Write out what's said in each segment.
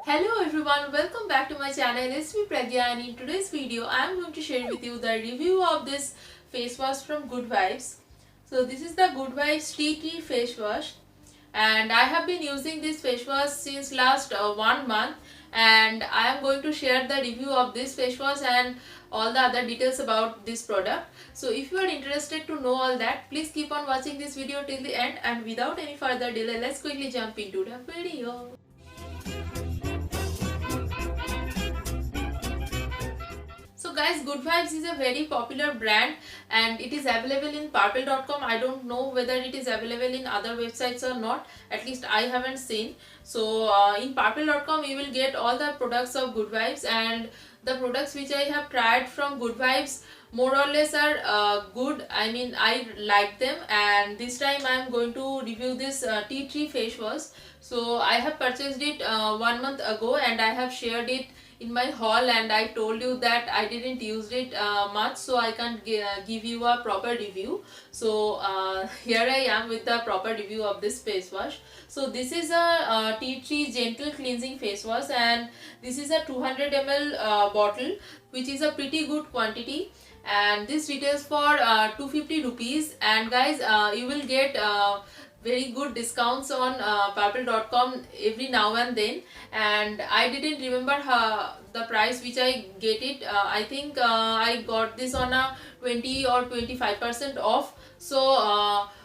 Hello everyone, welcome back to my channel. It's me Pragya, and in today's video I am going to share with you the review of this face wash from Good Vibes. So this is the Good Vibes Tea Tree face wash, and I have been using this face wash since last 1 month, and I am going to share the review of this face wash and all the other details about this product. So if you are interested to know all that, please keep on watching this video till the end, and without any further delay, let's quickly jump into the video. So guys, Good Vibes is a very popular brand and it is available in purple.com. I don't know whether it is available in other websites or not. At least I haven't seen. So in purple.com you will get all the products of Good Vibes, and the products which I have tried from Good Vibes more or less are good. I mean, I like them, and this time I am going to review this tea tree face wash. So I have purchased it 1 month ago and I have shared it in my haul, and I told you that I didn't use it much, so I can't give you a proper review. So here I am with the proper review of this face wash. So this is a tea tree gentle cleansing face wash, and this is a 200 ml bottle, which is a pretty good quantity, and this retails for 250 rupees. And guys, you will get very good discounts on purple.com every now and then, and I didn't remember the price which I get it. I think I got this on a 20 or 25% off. So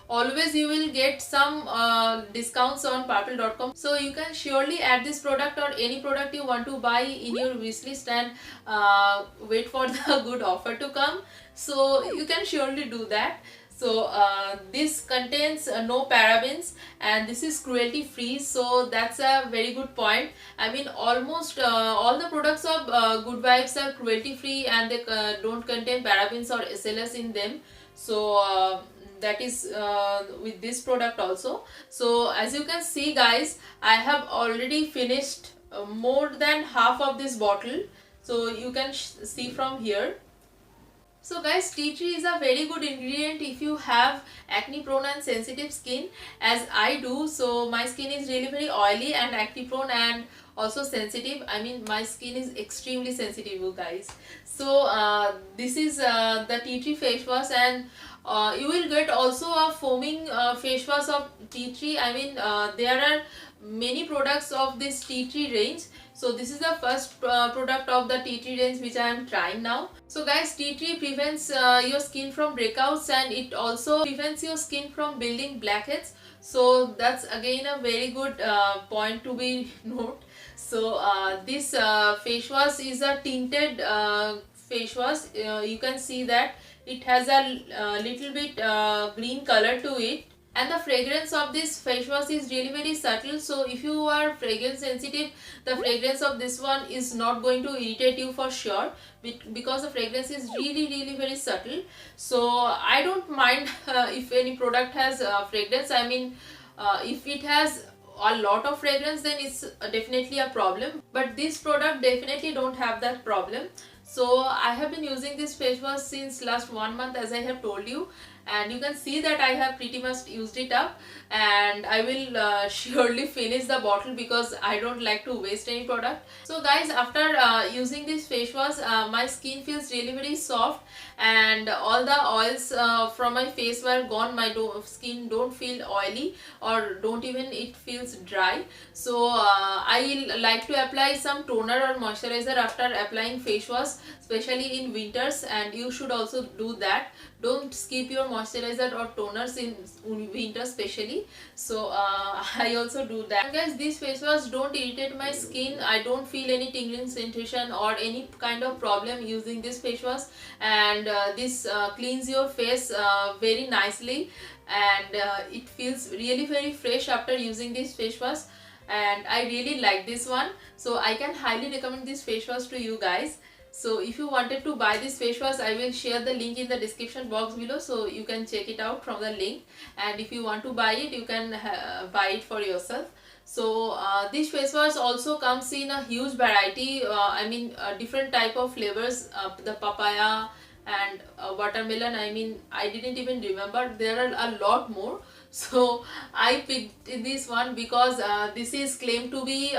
always you will get some discounts on purple.com, so you can surely add this product or any product you want to buy in your wish list, and wait for the good offer to come. So you can surely do that. So this contains no parabens, and this is cruelty free, so that's a very good point. I mean, almost all the products of Good Vibes are cruelty free, and they don't contain parabens or SLS in them. So that is with this product also. So as you can see guys, I have already finished more than half of this bottle. So you can see from here. So guys, tea tree is a very good ingredient if you have acne prone and sensitive skin, as I do. So my skin is really very oily and acne prone and also sensitive. I mean, my skin is extremely sensitive, you guys. So this is the tea tree face wash, and you will get also a foaming face wash of tea tree. I mean, there are many products of this tea tree range. So this is the first product of the tea tree range which I am trying now. So guys, tea tree prevents your skin from breakouts, and it also prevents your skin from building blackheads. So that's again a very good point to be note. So this face wash is a tinted face wash. You can see that it has a little bit green color to it, and the fragrance of this face wash is really very subtle. So if you are fragrance sensitive, the fragrance of this one is not going to irritate you for sure, because the fragrance is really very subtle. So I don't mind if any product has fragrance. I mean, if it has a lot of fragrance, then it's definitely a problem, but this product definitely don't have that problem. So I have been using this face wash since last 1 month, as I have told you, and you can see that I have pretty much used it up, and I will surely finish the bottle because I don't like to waste any product. So guys, after using this face wash, my skin feels really very soft, and all the oils from my face were gone. My skin don't feel oily, or don't even it feels dry. So I like to apply some toner or moisturizer after applying face wash, especially in winters, and you should also do that. Don't skip your moisturizer or toners in winter especially. So I also do that. And guys, this face wash don't irritate my skin. I don't feel any tingling sensation or any kind of problem using this face wash, and this cleans your face very nicely, and it feels really very fresh after using this face wash, and I really like this one. So I can highly recommend this face wash to you guys. So if you wanted to buy this face wash, I will share the link in the description box below, so you can check it out from the link, and if you want to buy it, you can buy it for yourself. So this face wash also comes in a huge variety. I mean, different type of flavors, the papaya and watermelon. I mean, I didn't even remember, there are a lot more. So I picked this one because this is claimed to be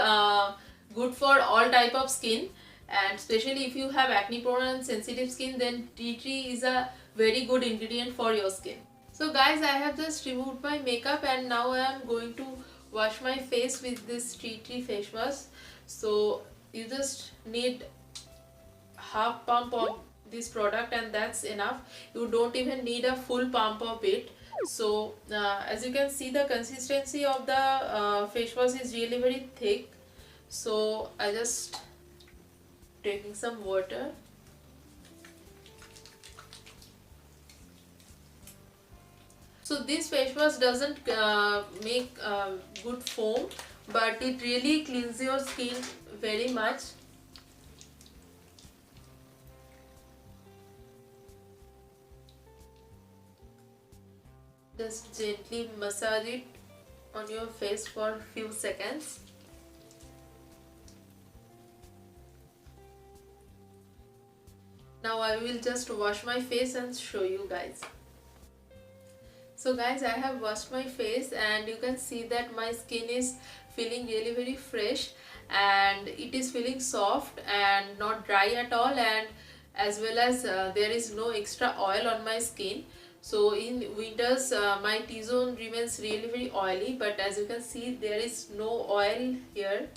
good for all type of skin, and especially if you have acne prone and sensitive skin, then tea tree is a very good ingredient for your skin. So guys, I have just removed my makeup and now I am going to wash my face with this tea tree face wash. So you just need half pump of this product and that's enough. You don't even need a full pump of it. So as you can see, the consistency of the face wash is really very thick. So I just taking some water. So this face wash doesn't make good foam, but it really cleans your skin very much. Just gently massage it on your face for a few seconds. Now I will just wash my face and show you guys. So guys, I have washed my face and you can see that my skin is feeling really very fresh and it is feeling soft and not dry at all, and as well as there is no extra oil on my skin. So in winters my T-zone remains really very oily, but as you can see there is no oil here.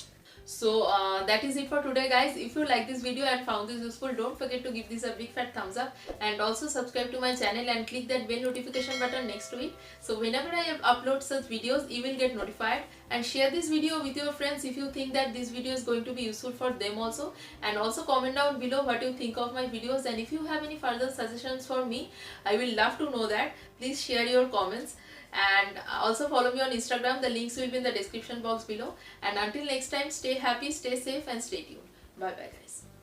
So that is it for today guys. If you like this video and found this useful, don't forget to give this a big fat thumbs up and also subscribe to my channel and click that bell notification button next to it. So whenever I upload such videos, you will get notified. And share this video with your friends if you think that this video is going to be useful for them also. And also comment down below what you think of my videos, and if you have any further suggestions for me, I will love to know that. Please share your comments. And also follow me on Instagram. The links will be in the description box below. And until next time, stay happy, stay safe and stay tuned. Bye bye guys.